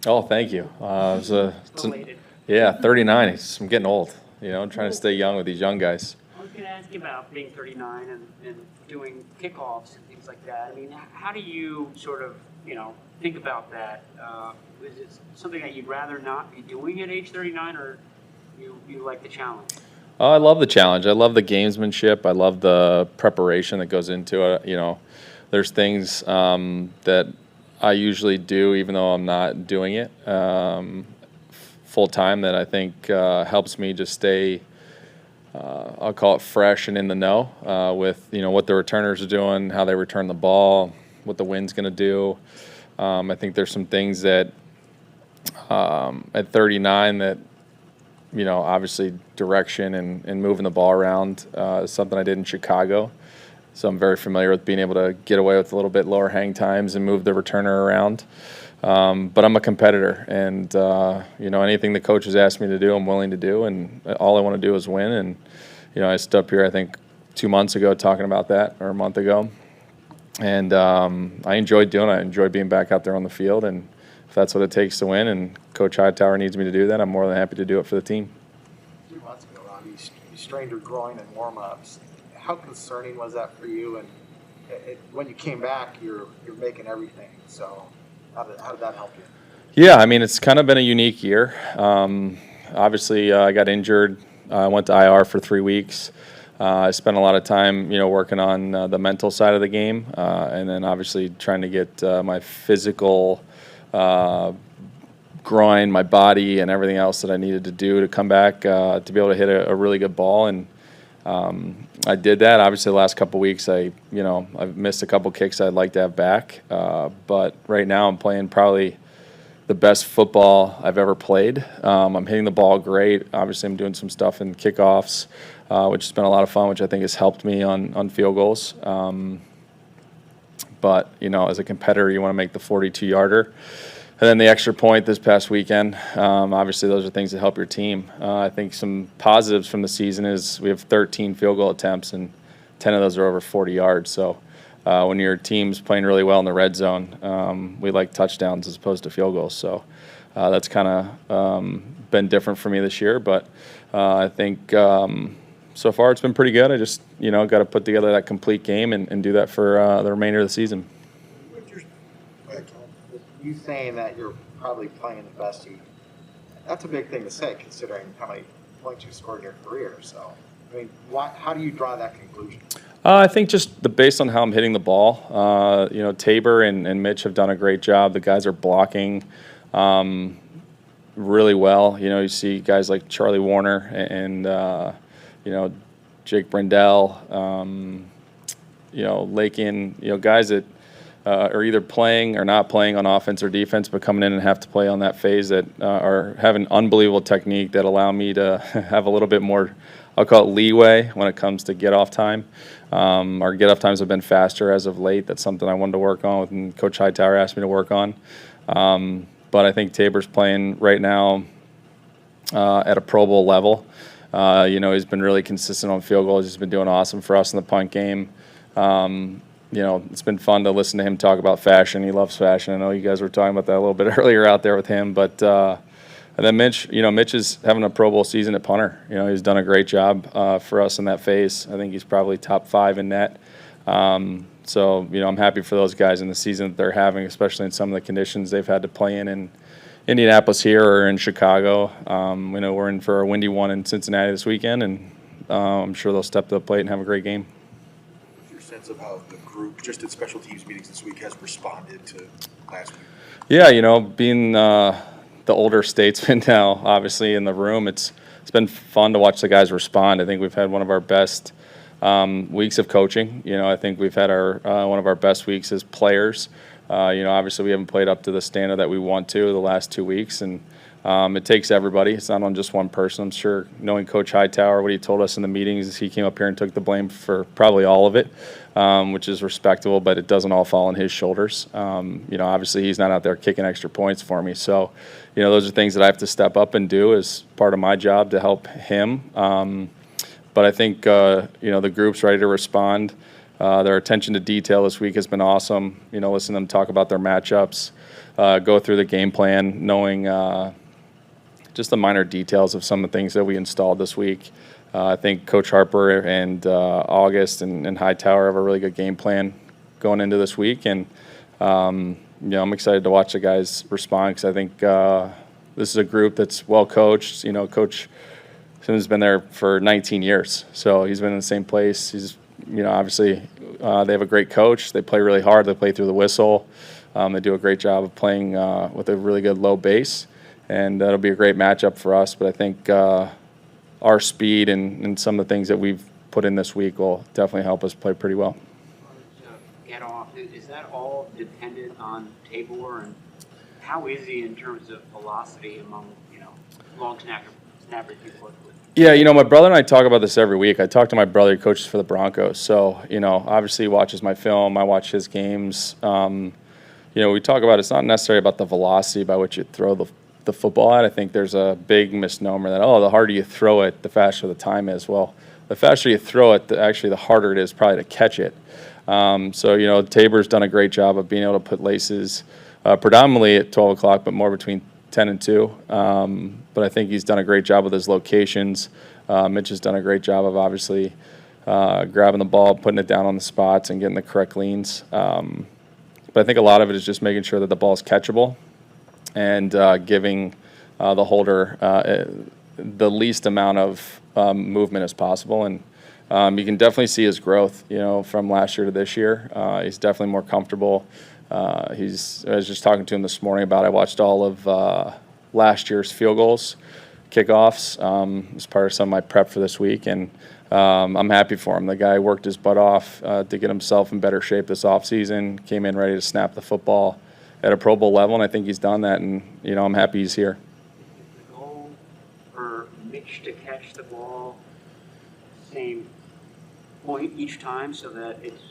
Oh, thank you. Yeah, 39. I'm getting old. I'm trying to stay young with these young guys. I was going to ask you about being 39 and doing kickoffs and things like that. I mean, how do you sort of, think about that? Is it something that you'd rather not be doing at age 39, or you like the challenge? Oh, I love the challenge. I love the gamesmanship. I love the preparation that goes into it. There's things that I usually do, even though I'm not doing it full time, that I think helps me just stay. I'll call it fresh and in the know with what the returners are doing, how they return the ball, what the wind's going to do. I think there's some things that at 39 that obviously direction and moving the ball around is something I did in Chicago. So I'm very familiar with being able to get away with a little bit lower hang times and move the returner around. But I'm a competitor, and anything the coaches ask me to do, I'm willing to do, and all I want to do is win. And I stood up here, I think 2 months ago, talking about that, or a month ago, and I enjoyed doing it. I enjoyed being back out there on the field, and if that's what it takes to win, and Coach Hightower needs me to do that, I'm more than happy to do it for the team. 2 months ago, Robbie, you strained your groin in warm-ups. How concerning was that for you? And when you came back, you're making everything. So how did that help you? Yeah, I mean, it's kind of been a unique year. Obviously, I got injured. I went to IR for 3 weeks. I spent a lot of time, working on the mental side of the game, and then obviously trying to get my physical groin, my body, and everything else that I needed to do to come back to be able to hit a really good ball. And I did that. Obviously, the last couple of weeks, I've missed a couple kicks I'd like to have back. But right now, I'm playing probably the best football I've ever played. I'm hitting the ball great. Obviously, I'm doing some stuff in kickoffs, which has been a lot of fun, which I think has helped me on field goals. But as a competitor, you want to make the 42-yarder. And then the extra point this past weekend, obviously those are things that help your team. I think some positives from the season is we have 13 field goal attempts, and 10 of those are over 40 yards. So when your team's playing really well in the red zone, we like touchdowns as opposed to field goals. So that's kind of been different for me this year. But I think so far it's been pretty good. I just, got to put together that complete game and do that for the remainder of the season. You saying that you're probably playing the best that's a big thing to say, considering how many points you scored in your career. So, I mean, how do you draw that conclusion? I think just based on how I'm hitting the ball. Tabor and Mitch have done a great job. The guys are blocking really well. You see guys like Charlie Warner and Jake Brindell, Lakin, guys that are either playing or not playing on offense or defense, but coming in and have to play on that phase that are having unbelievable technique that allow me to have a little bit more, I'll call it leeway when it comes to get-off time. Our get-off times have been faster as of late. That's something I wanted to work on, and Coach Hightower asked me to work on. But I think Tabor's playing right now at a Pro Bowl level. He's been really consistent on field goals. He's been doing awesome for us in the punt game. It's been fun to listen to him talk about fashion. He loves fashion. I know you guys were talking about that a little bit earlier out there with him. But and then Mitch, Mitch is having a Pro Bowl season at punter. He's done a great job for us in that phase. I think he's probably top 5 in net. So, I'm happy for those guys in the season that they're having, especially in some of the conditions they've had to play in Indianapolis here or in Chicago. We're in for a windy one in Cincinnati this weekend, and I'm sure they'll step to the plate and have a great game. Sense of how the group, just at special teams meetings this week, has responded to last week? Yeah, being the older statesman now, obviously in the room, it's been fun to watch the guys respond. I think we've had one of our best weeks of coaching. I think we've had our one of our best weeks as players. Obviously we haven't played up to the standard that we want to the last 2 weeks, and it takes everybody. It's not on just one person. I'm sure, knowing Coach Hightower, what he told us in the meetings is he came up here and took the blame for probably all of it, which is respectable, but it doesn't all fall on his shoulders. Obviously he's not out there kicking extra points for me. So, those are things that I have to step up and do as part of my job to help him. But I think, the group's ready to respond. Their attention to detail this week has been awesome. Listening to them talk about their matchups. go through the game plan, knowing just the minor details of some of the things that we installed this week. I think Coach Harper and August and Hightower have a really good game plan going into this week, and I'm excited to watch the guys respond because I think this is a group that's well coached. Coach Simmons has been there for 19 years, so he's been in the same place. He's, obviously they have a great coach. They play really hard. They play through the whistle. They do a great job of playing with a really good low base, and that'll be a great matchup for us. But I think our speed and some of the things that we've put in this week will definitely help us play pretty well. Get off. Is that all dependent on Tabor, and how is he in terms of velocity among long snappers you've worked with? Yeah, my brother and I talk about this every week. I talk to my brother, who coaches for the Broncos. So, obviously he watches my film. I watch his games. We talk about it's not necessarily about the velocity by which you throw the football at. I think there's a big misnomer that, the harder you throw it, the faster the time is. Well, the faster you throw it, the harder it is probably to catch it. So, Tabor's done a great job of being able to put laces predominantly at 12 o'clock, but more between 10 and 2. But I think he's done a great job with his locations. Mitch has done a great job of obviously grabbing the ball, putting it down on the spots, and getting the correct leans. But I think a lot of it is just making sure that the ball is catchable and giving the holder the least amount of movement as possible. And you can definitely see his growth, from last year to this year. He's definitely more comfortable. I was just talking to him this morning about I watched all of last year's field goals, kickoffs, as part of some of my prep for this week, and I'm happy for him. The guy worked his butt off to get himself in better shape this offseason, came in ready to snap the football at a Pro Bowl level, and I think he's done that, and, I'm happy he's here. Is the goal for Mitch to catch the ball same point each time so that it's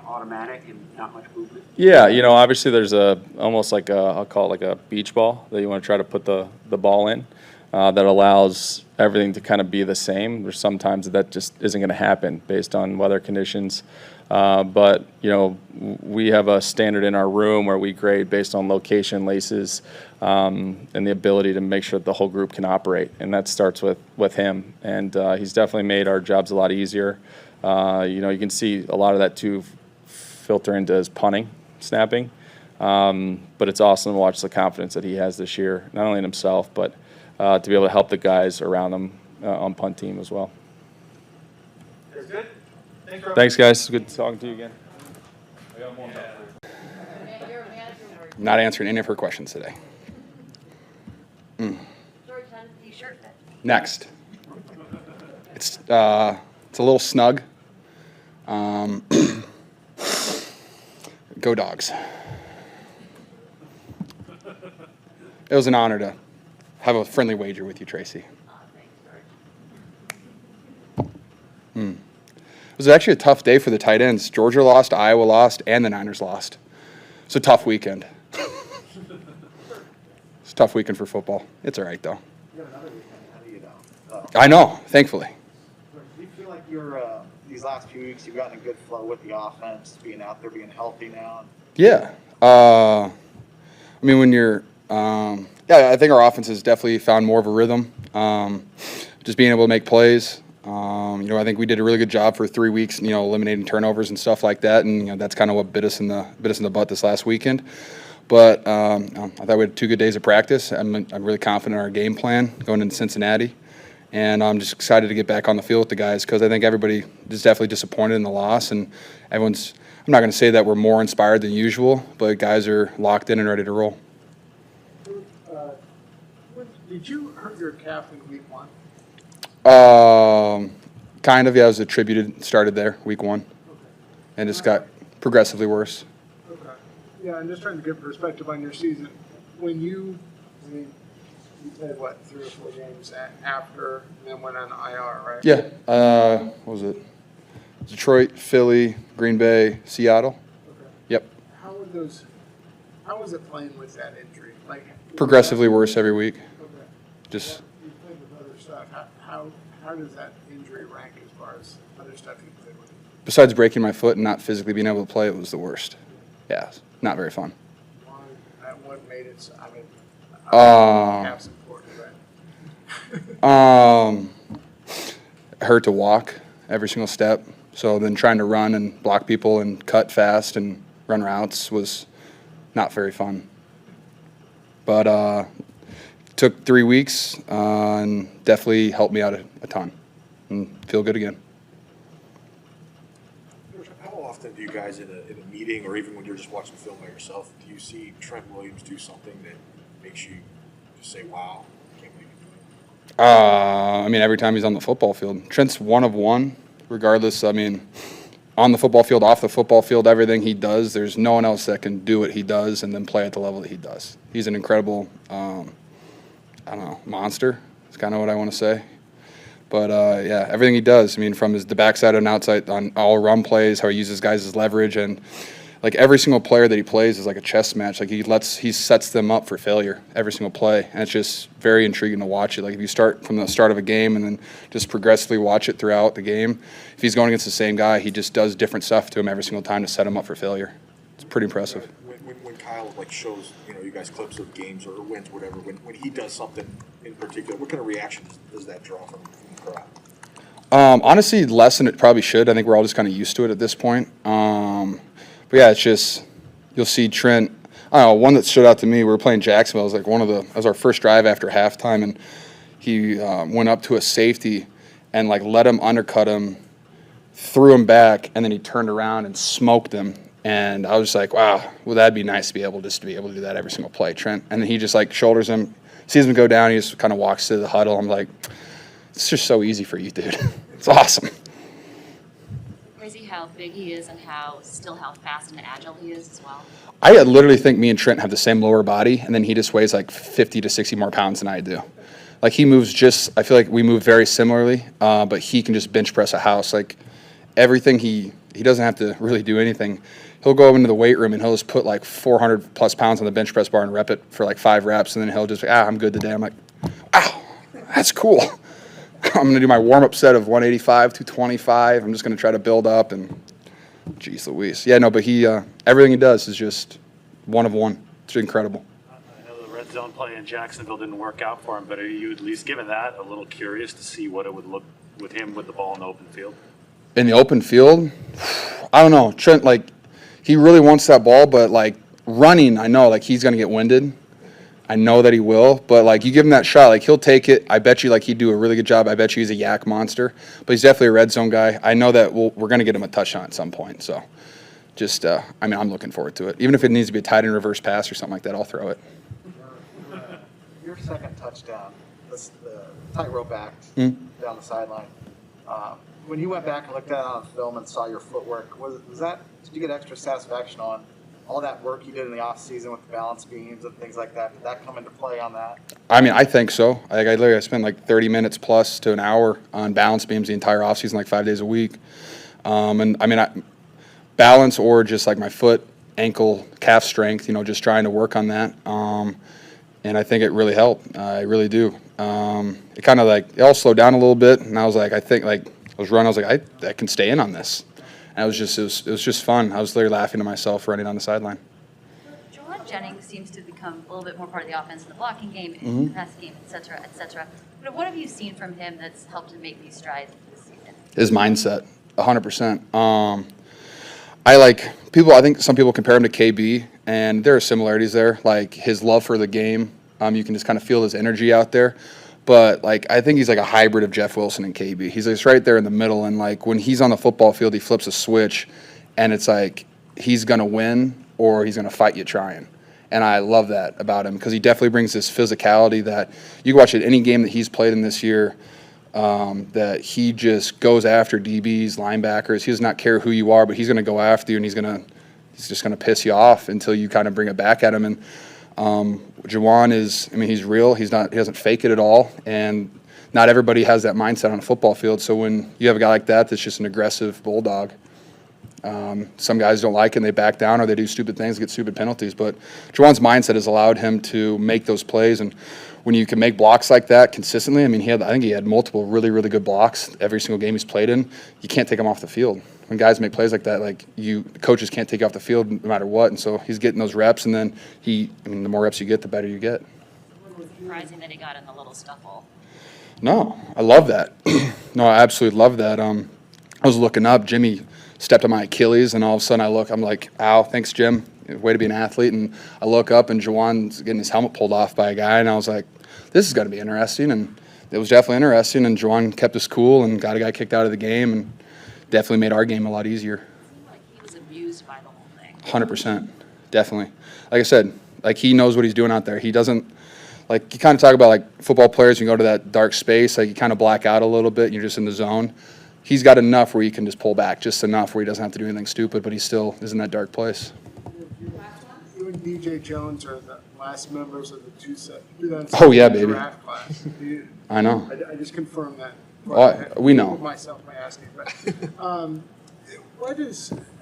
automatic and not much movement? Yeah, obviously there's almost like I'll call it like a beach ball that you want to try to put the ball in that allows everything to kind of be the same. There's sometimes that just isn't going to happen based on weather conditions. But, we have a standard in our room where we grade based on location, laces, and the ability to make sure that the whole group can operate. And that starts with him. And he's definitely made our jobs a lot easier. You can see a lot of that too filter into his punting, snapping. But it's awesome to watch the confidence that he has this year, not only in himself, but to be able to help the guys around him on punt team as well. That's good. Thanks, Rob. Thanks, guys. Good talking to you again. Not answering any of her questions today. Next. It's a little snug. Go Dogs. It was an honor to have a friendly wager with you, Tracy. It was actually a tough day for the tight ends. Georgia lost, Iowa lost, and the Niners lost. It's a tough weekend. It's a tough weekend for football. It's all right, though. You have another weekend ahead of you, though. I know, thankfully. Do you feel like you're these last few weeks you've gotten a good flow with the offense, being out there, being healthy now? Yeah. When you're I think our offense has definitely found more of a rhythm. Just being able to make plays. I think we did a really good job for 3 weeks, eliminating turnovers and stuff like that, and that's kind of what bit us in the butt this last weekend. But I thought we had 2 good days of practice. I'm really confident in our game plan going into Cincinnati, and I'm just excited to get back on the field with the guys because I think everybody is definitely disappointed in the loss, and everyone's. I'm not going to say that we're more inspired than usual, but guys are locked in and ready to roll. Did you hurt your calf in week 1? Kind of, yeah. It was started there, week 1, and just got progressively worse. Okay. Yeah, I'm just trying to get perspective on your season. When you played, 3 or 4 games after, and then went on IR, right? Yeah. What was it? Detroit, Philly, Green Bay, Seattle. Okay. Yep. How was it playing with that injury? Progressively worse every week. Okay. Just. You played with other stuff. How does that injury rank as far as other stuff you played with? Besides breaking my foot and not physically being able to play, it was the worst. Yeah, not very fun. At what made it? I mean, I have some for it, hurt to walk every single step. So then trying to run and block people and cut fast and run routes was not very fun. But took 3 weeks and definitely helped me out a ton and feel good again. How often do you guys in a meeting or even when you're just watching film by yourself, do you see Trent Williams do something that makes you just say, wow, I can't believe he's doing it? I mean, every time he's on the football field. Trent's one of one, regardless. I mean, on the football field, off the football field, everything he does, there's no one else that can do what he does and then play at the level that he does. He's an incredible, monster. That's kind of what I want to say. But, yeah, everything he does, I mean, from the backside and outside on all run plays, how he uses guys as leverage, and, like, every single player that he plays is like a chess match. Like, he sets them up for failure every single play, and it's just very intriguing to watch it. Like, if you start from the start of a game and then just progressively watch it throughout the game, if he's going against the same guy, he just does different stuff to him every single time to set him up for failure. It's pretty impressive. When Kyle shows you guys clips of games or wins, whatever, when he does something in particular, what kind of reaction does that draw from the crowd? Honestly, less than it probably should. I think we're all just kind of used to it at this point. But yeah, it's just you'll see Trent. I don't know, one that stood out to me. We were playing Jacksonville. It was like it was our first drive after halftime, and he went up to a safety and let him undercut him, threw him back, and then he turned around and smoked him. And I was just like, wow, well, that'd be nice to be able to do that every single play, Trent. And then he just shoulders him, sees him go down, he just kind of walks to the huddle. I'm like, it's just so easy for you, dude. It's awesome. Crazy how big he is and how fast and agile he is as well. I literally think me and Trent have the same lower body, and then he just weighs 50 to 60 more pounds than I do. He moves I feel like we move very similarly, but he can just bench press a house. Everything he doesn't have to really do anything. He'll go into the weight room and he'll just put 400 plus pounds on the bench press bar and rep it for 5 reps, and then he'll just I'm good today. I'm like, wow, that's cool. I'm going to do my warm-up set of 185, 225. I'm just going to try to build up, and geez Louise. Yeah, no, but he everything he does is just one of one. It's incredible. I know the red zone play in Jacksonville didn't work out for him, but are you at least given that a little curious to see what it would look with him with the ball in the open field? In the open field, I don't know. Trent, he really wants that ball, but running, I know he's going to get winded. I know that he will, but you give him that shot, he'll take it. I bet you he'd do a really good job. I bet you he's a yak monster, but he's definitely a red zone guy. I know that we're going to get him a touchdown at some point. So just, I'm looking forward to it. Even if it needs to be a tight end reverse pass or something like that, I'll throw it. Your second touchdown, the tightrope act Mm-hmm. down the sideline. When you went back and looked at it on film and saw your footwork, did you get extra satisfaction on all that work you did in the off season with the balance beams and things like that? Did that come into play on that? I think so. I spent 30 minutes plus to an hour on balance beams the entire off season, 5 days a week. Balance or just my foot, ankle, calf strength, just trying to work on that. And I think it really helped. I really do. It kind of it all slowed down a little bit, and I was I was running. I was I can stay in on this. And it was just fun. I was literally laughing to myself running on the sideline. Juwan Jennings seems to become a little bit more part of the offense in the blocking game, in the pass game, et cetera, et cetera. But what have you seen from him that's helped him make these strides this season? His mindset, 100%. I think some people compare him to KB, and there are similarities there. His love for the game, you can just kind of feel his energy out there. But, I think he's a hybrid of Jeff Wilson and KB. He's just right there in the middle, and, when he's on the football field, he flips a switch, and it's he's going to win or he's going to fight you trying. And I love that about him because he definitely brings this physicality that you can watch at any game that he's played in this year, that he just goes after DBs, linebackers. He does not care who you are, but he's going to go after you, and he's just going to piss you off until you kind of bring it back at him. And Juwan he's real. He doesn't fake it at all, and not everybody has that mindset on a football field. So when you have a guy like that that's just an aggressive bulldog, some guys don't like it and they back down or they do stupid things, get stupid penalties. But Juwan's mindset has allowed him to make those plays, and when you can make blocks like that consistently, I think he had multiple really, really good blocks every single game he's played in. You can't take him off the field. when guys make plays like that, like coaches can't take you off the field no matter what. And so he's getting those reps, and then the more reps you get, the better you get. Surprising that he got in the little scuffle. No, I love that. No, I absolutely love that. I was looking up, Jimmy stepped on my Achilles, and all of a sudden I'm like, ow, thanks, Jim. Way to be an athlete. And I look up, and Juwan's getting his helmet pulled off by a guy, and I was like, this is going to be interesting. And it was definitely interesting, and Juwan kept us cool and got a guy kicked out of the game and definitely made our game a lot easier. It seemed like he was abused by the whole thing. 100%, definitely. Like I said, like he knows what he's doing out there. He doesn't, like you kind of talk about like football players, you go to that dark space, like you kind of black out a little bit and you're just in the zone. He's got enough where he can just pull back, just enough where he doesn't have to do anything stupid, but he still is in that dark place. You and DJ Jones are the last members of the 2007 Oh, yeah, baby. draft class. I know. I just confirmed that. We know. Myself by asking, but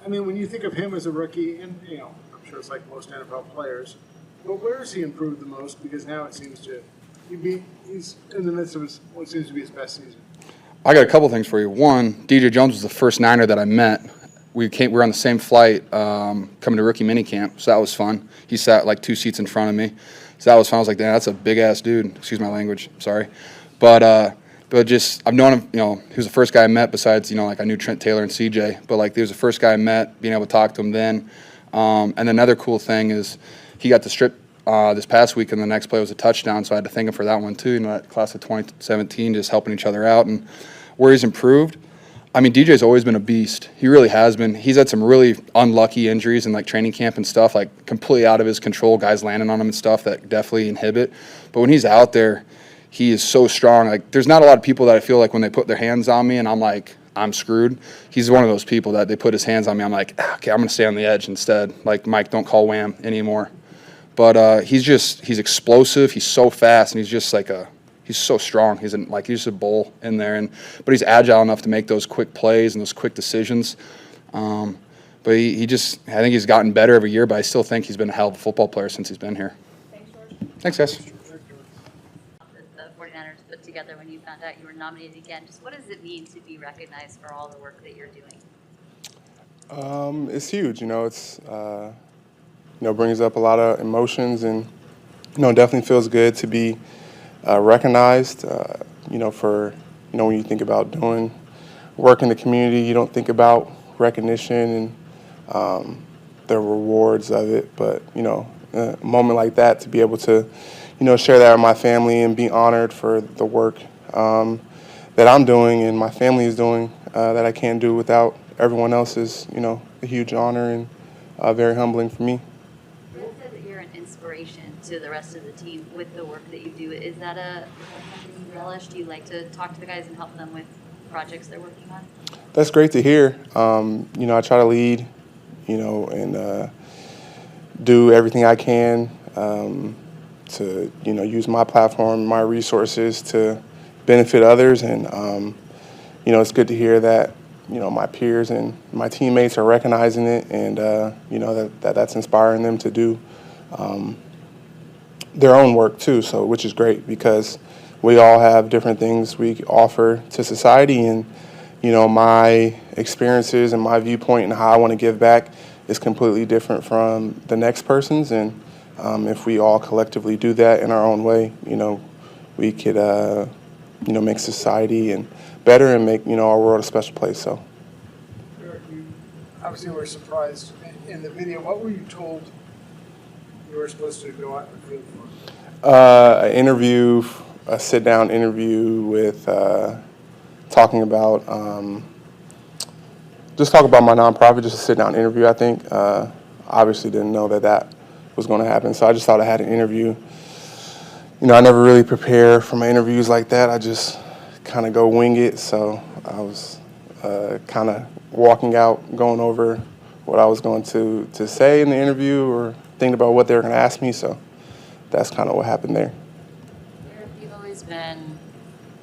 when you think of him as a rookie, and I'm sure it's like most NFL players, but where has he improved the most? Because now it seems to he's in the midst of what seems to be his best season. I got a couple things for you. One, DJ Jones was the first Niner that I met. We were on the same flight coming to rookie minicamp, so that was fun. He sat like 2 seats in front of me, so that was fun. I was like, damn, that's a big-ass dude. Excuse my language, sorry. But just, I've known him, he was the first guy I met besides, like I knew Trent Taylor and CJ, but like he was the first guy I met, being able to talk to him then. And another cool thing is he got the strip this past week, and the next play was a touchdown, so I had to thank him for that one too, that class of 2017, just helping each other out. And where he's improved, DJ's always been a beast. He really has been. He's had some really unlucky injuries in like training camp and stuff, like completely out of his control, guys landing on him and stuff that definitely inhibit. But when he's out there, he is so strong. Like there's not a lot of people that I feel like when they put their hands on me and I'm like, I'm screwed. He's one of those people that they put his hands on me, I'm like, okay, I'm going to stay on the edge instead. Like, Mike, don't call wham anymore. But he's explosive. He's so fast, and he's just like he's so strong. He's just a bull in there, but he's agile enough to make those quick plays and those quick decisions. But I think he's gotten better every year, but I still think he's been a hell of a football player since he's been here. Thanks, George. Thanks, guys. The 49ers put together when you found out you were nominated again. Just what does it mean to be recognized for all the work that you're doing? It's huge. It's brings up a lot of emotions, and definitely feels good to be recognized. For when you think about doing work in the community, you don't think about recognition and the rewards of it. But a moment like that, to be able to share that with my family and be honored for the work that I'm doing and my family is doing that I can't do without everyone else is a huge honor and very humbling for me. You said that you're an inspiration to the rest of the team with the work that you do. Is that something you relish? Do you like to talk to the guys and help them with projects they're working on? That's great to hear. I try to lead, and do everything I can to, use my platform, my resources to benefit others. And, it's good to hear that, my peers and my teammates are recognizing it, and, that's inspiring them to do their own work too. So, which is great, because we all have different things we offer to society, and, my experiences and my viewpoint and how I want to give back is completely different from the next person's. And if we all collectively do that in our own way, we could, make society and better and make, our world a special place. So. You obviously were surprised in the video. What were you told you were supposed to go out in the field for? A sit-down interview with talking about just talk about my nonprofit, just a sit-down interview. I think obviously didn't know that was going to happen, so I just thought I had an interview. I never really prepare for my interviews like that. I just kind of go wing it. So I was kind of walking out, going over what I was going to say in the interview, or thinking about what they were going to ask me. So that's kind of what happened there. You've always been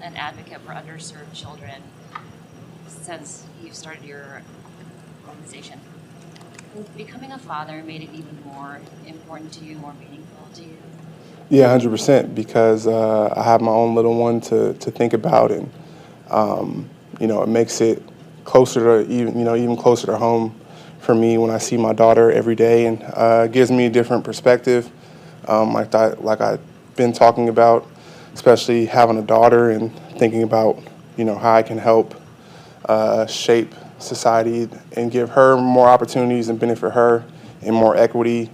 an advocate for underserved children since you started your organization. Becoming a father made it even more important to you, more meaningful to you? Yeah, 100%, because I have my own little one to think about, and it makes it closer to even closer to home for me when I see my daughter every day, and it gives me a different perspective. Like I've been talking about, especially having a daughter and thinking about how I can help shape society and give her more opportunities and benefit her and more equity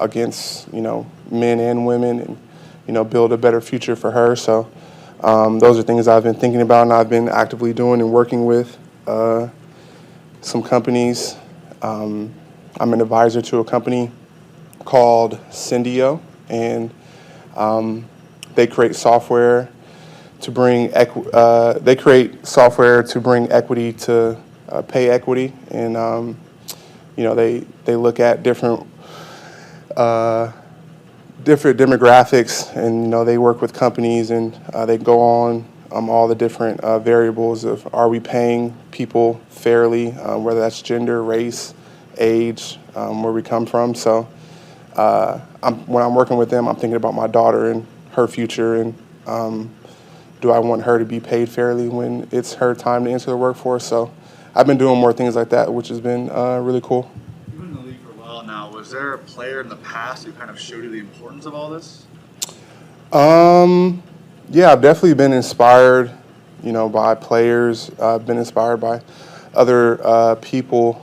against men and women, and build a better future for her. So those are things I've been thinking about and I've been actively doing and working with some companies. I'm an advisor to a company called Syndio, and they create software to bring equity to pay equity, and they look at different demographics, and they work with companies, and they go on all the different variables of, are we paying people fairly, whether that's gender, race, age, where we come from. So when I'm working with them, I'm thinking about my daughter and her future, and do I want her to be paid fairly when it's her time to enter the workforce. So I've been doing more things like that, which has been really cool. You've been in the league for a while now. Was there a player in the past who kind of showed you the importance of all this? Yeah, I've definitely been inspired, by players. I've been inspired by other people.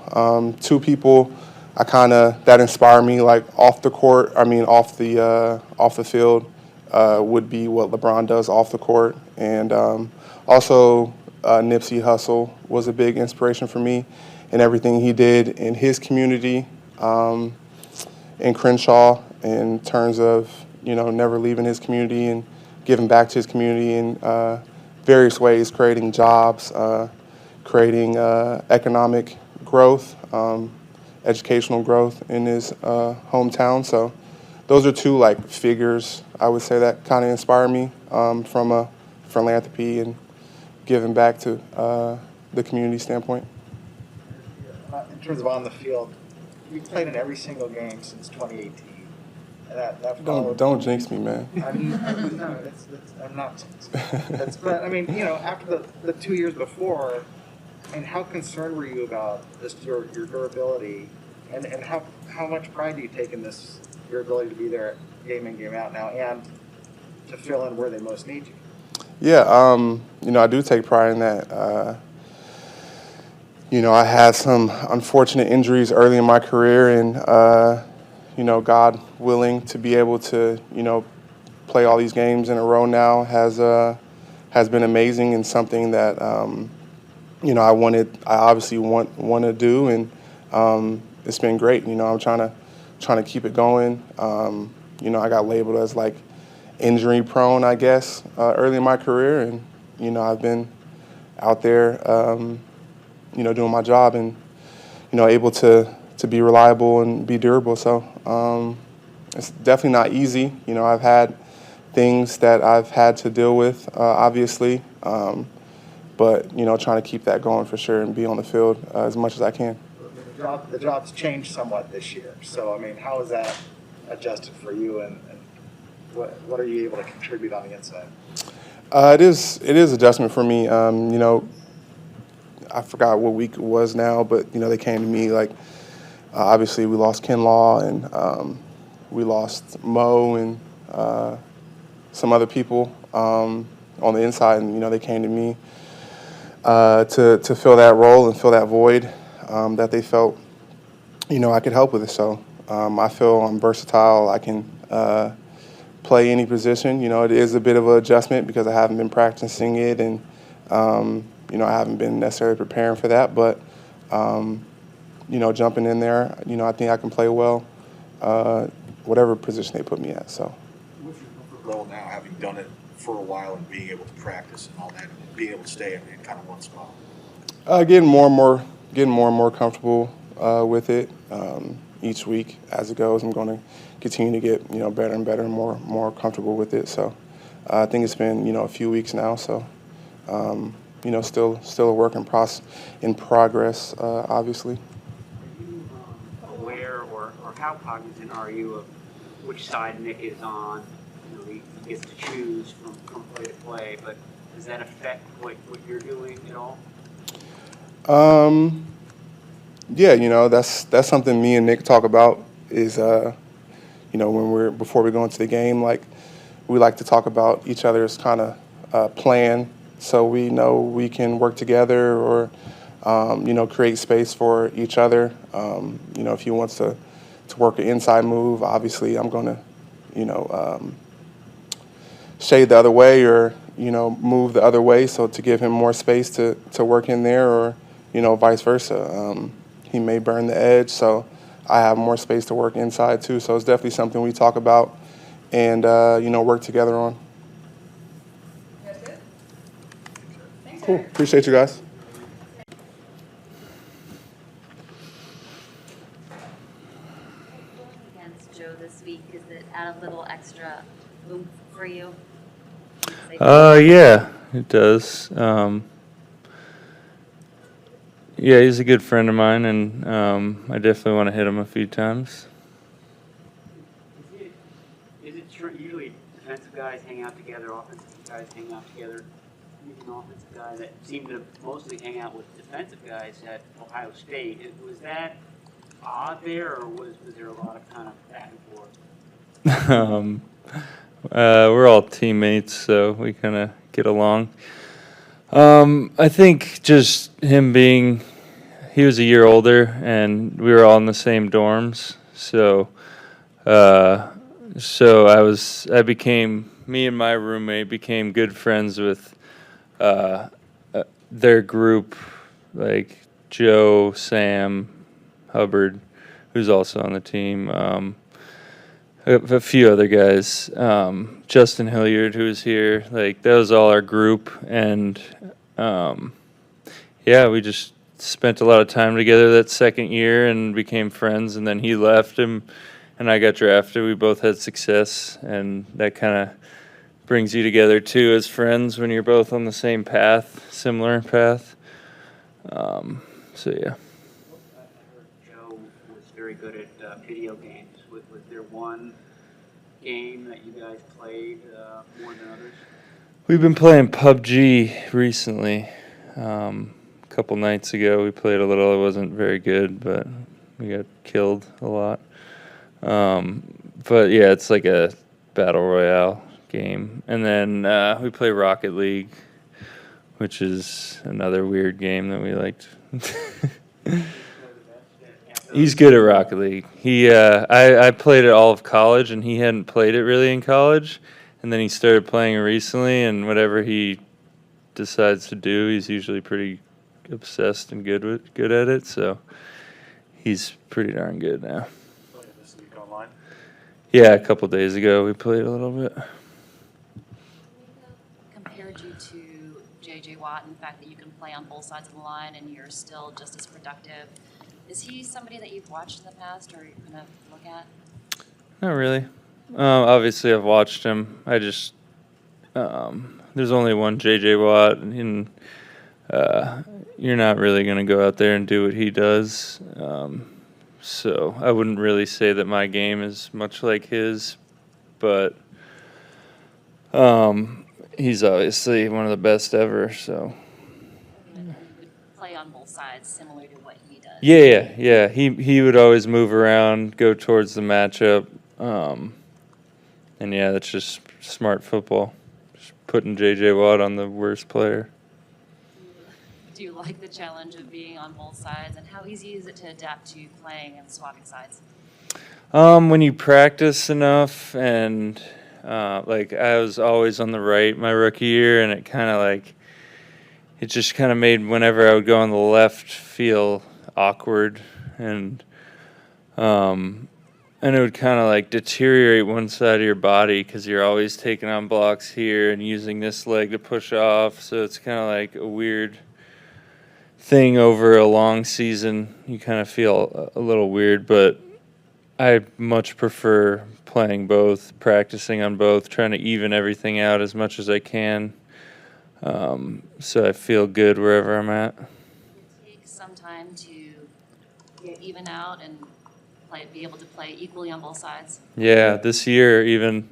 Two people that inspire me, like off the court. Off the field, would be what LeBron does off the court, and also Nipsey Hussle was a big inspiration for me, and everything he did in his community, in Crenshaw, in terms of never leaving his community and giving back to his community in various ways, creating jobs, creating economic growth, educational growth in his hometown. So those are two figures I would say that kind of inspire me from a philanthropy and giving back to the community standpoint. In terms of on the field, you've played in every single game since 2018. That Don't jinx me, man. I'm not jinxing. But after the 2 years before, how concerned were you about just your durability, and how much pride do you take in your ability to be there game in, game out now, and to fill in where they most need you? Yeah, I do take pride in that. I had some unfortunate injuries early in my career, and God willing to be able to play all these games in a row now has been amazing, and something that I obviously want to do, and it's been great. I'm trying to keep it going. I got labeled as injury prone, I guess, early in my career, and I've been out there doing my job, and able to be reliable and be durable. So it's definitely not easy. I've had things that I've had to deal with, obviously, but trying to keep that going for sure and be on the field as much as I can. The job's changed somewhat this year. So how has that adjusted for you, and what are you able to contribute on the inside? It is adjustment for me. I forgot what week it was now, but they came to me obviously we lost Kinlaw, and we lost Mo, and some other people on the inside, and they came to me to fill that role and fill that void that they felt I could help with it. So I feel I'm versatile. I can play any position. It is a bit of an adjustment because I haven't been practicing it, and I haven't been necessarily preparing for that, but jumping in there, I think I can play well, whatever position they put me at. So. What's your comfort level now, having done it for a while and being able to practice and all that, and being able to stay in kind of one spot? Getting more and more comfortable with it each week as it goes. I'm going to continue to get better and better and more comfortable with it. So I think it's been a few weeks now. So still a work in progress, obviously. Are you aware or how cognizant are you of which side Nick is on? He gets to choose from play to play, but does that affect what you're doing at all? Yeah, that's something me and Nick talk about is, when before we go into the game, like we like to talk about each other's kind of plan so we know we can work together or, create space for each other. If he wants to work an inside move, obviously I'm going to, shade the other way or, move the other way so to give him more space to work in there or, vice versa. He may burn the edge, so I have more space to work inside too. So it's definitely something we talk about and, work together on. Cool. Appreciate you guys. Going against Joe this week, is it add a little extra oomph for you? Yeah, it does. Yeah, he's a good friend of mine, and I definitely want to hit him a few times. Is it true, usually defensive guys hang out together, offensive guys hang out together? He's an offensive guy that seemed to mostly hang out with defensive guys at Ohio State. Was that odd there, or was there a lot of kind of back and forth? We're all teammates, so we kind of get along. I think just him he was a year older, and we were all in the same dorms. So, me and my roommate became good friends with their group, like Joe, Sam, Hubbard, who's also on the team. A few other guys, Justin Hilliard, who was here, like that was all our group, and we just spent a lot of time together that second year and became friends. And then he left him, and I got drafted. We both had success, and that kind of brings you together too as friends when you're both on the same path, similar path. So yeah. I heard Joe was very good at video games. Was there one game that you guys played more than others? We've been playing PUBG recently. A couple nights ago, we played a little. It wasn't very good, but we got killed a lot. But yeah, it's like a battle royale game. And then we play Rocket League, which is another weird game that we liked. He's good at Rocket League. I played it all of college, and he hadn't played it really in college. And then he started playing it recently, and whatever he decides to do, he's usually pretty obsessed and good at it. So he's pretty darn good now. Playing this week online. Yeah, a couple days ago we played a little bit. Compared you to J.J. Watt and the fact that you can play on both sides of the line and you're still just as productive. Is he somebody that you've watched in the past or you're going to look at? Not really. Obviously, I've watched him. I just there's only one J.J. Watt, and you're not really going to go out there and do what he does. So I wouldn't really say that my game is much like his, but he's obviously one of the best ever. So You would play on both sides, similar to what he does. yeah. He would always move around, go towards the matchup, and yeah, that's just smart football. Just putting J.J. Watt on the worst player. Do you like the challenge of being on both sides, and how easy is it to adapt to playing and swapping sides? When you practice enough, and like I was always on the right my rookie year, and it just kind of made whenever I would go on the left feel awkward, and it would kind of like deteriorate one side of your body because you're always taking on blocks here and using this leg to push off. So it's kind of like a weird thing over a long season. You kind of feel a little weird, but I much prefer playing both, practicing on both, trying to even everything out as much as I can. So I feel good wherever I'm at. It takes some time to get even out and be able to play equally on both sides. Yeah, this year even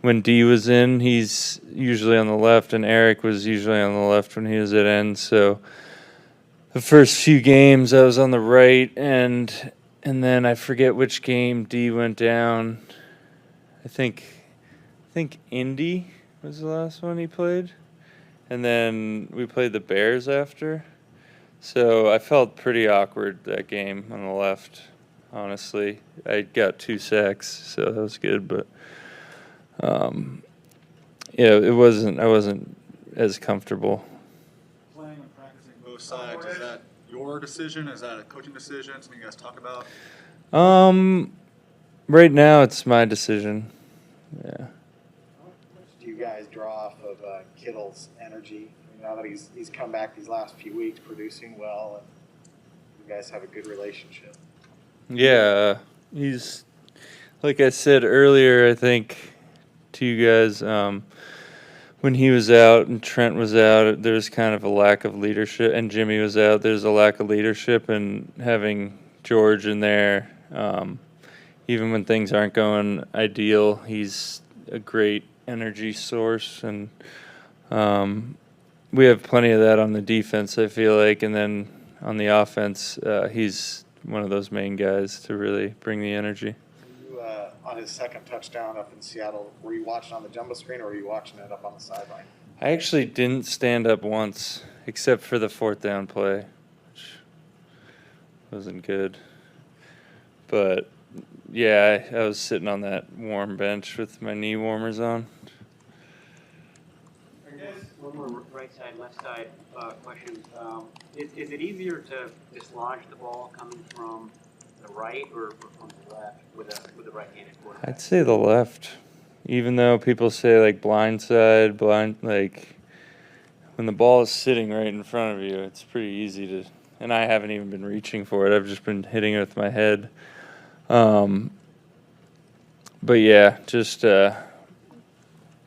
when D was in, he's usually on the left, and Arik was usually on the left when he was at end. So the first few games I was on the right, and then I forget which game D went down. I think Indy was the last one he played, and then we played the Bears after. So I felt pretty awkward that game on the left. Honestly, I got 2 sacks, so that was good. But yeah, I wasn't as comfortable. Playing and practicing both sides, is that your decision? Is that a coaching decision? Something you guys talk about? Right now it's my decision. Yeah. How much do you guys draw off of Kittle's energy? Now that he's come back these last few weeks producing well, and you guys have a good relationship. Yeah, he's, like I said earlier, I think to you guys, when he was out and Trent was out, there's kind of a lack of leadership, and Jimmy was out, there's a lack of leadership, and having George in there, even when things aren't going ideal, he's a great energy source, and we have plenty of that on the defense, I feel like, and then on the offense, he's one of those main guys to really bring the energy. You, on his second touchdown up in Seattle, were you watching on the jumbo screen or were you watching it up on the sideline? I actually didn't stand up once, except for the 4th down play, which wasn't good. But yeah, I was sitting on that warm bench with my knee warmers on. One more right side, left side question. Is it easier to dislodge the ball coming from the right or from the left with a right-handed quarterback? I'd say the left, even though people say like blind side, like when the ball is sitting right in front of you, it's pretty easy to, and I haven't even been reaching for it. I've just been hitting it with my head. But yeah, just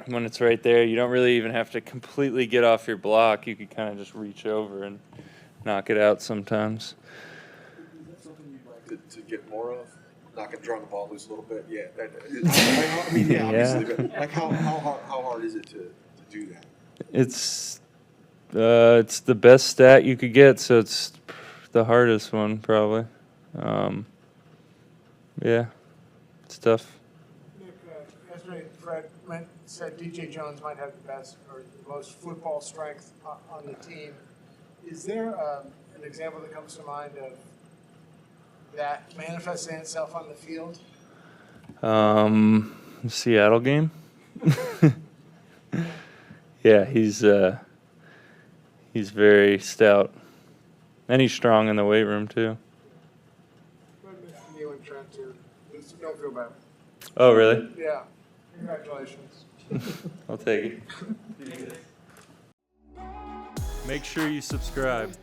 when it's right there, you don't really even have to completely get off your block. You could kind of just reach over and knock it out sometimes. Is that something you'd like to get more of? Not gonna draw the ball loose a little bit. Yeah, I mean, yeah, obviously, but like how hard is it to do that? It's the best stat you could get, so it's the hardest one probably. Yeah, it's tough. Nick, yesterday Fred said DJ Jones might have the best or the most football strength on the team. Is there an example that comes to mind of that manifesting itself on the field? Seattle game. Yeah, he's very stout, and he's strong in the weight room too. You and Trent too. Just don't feel bad. Oh, really? Yeah. Congratulations. I'll take it. Make sure you subscribe.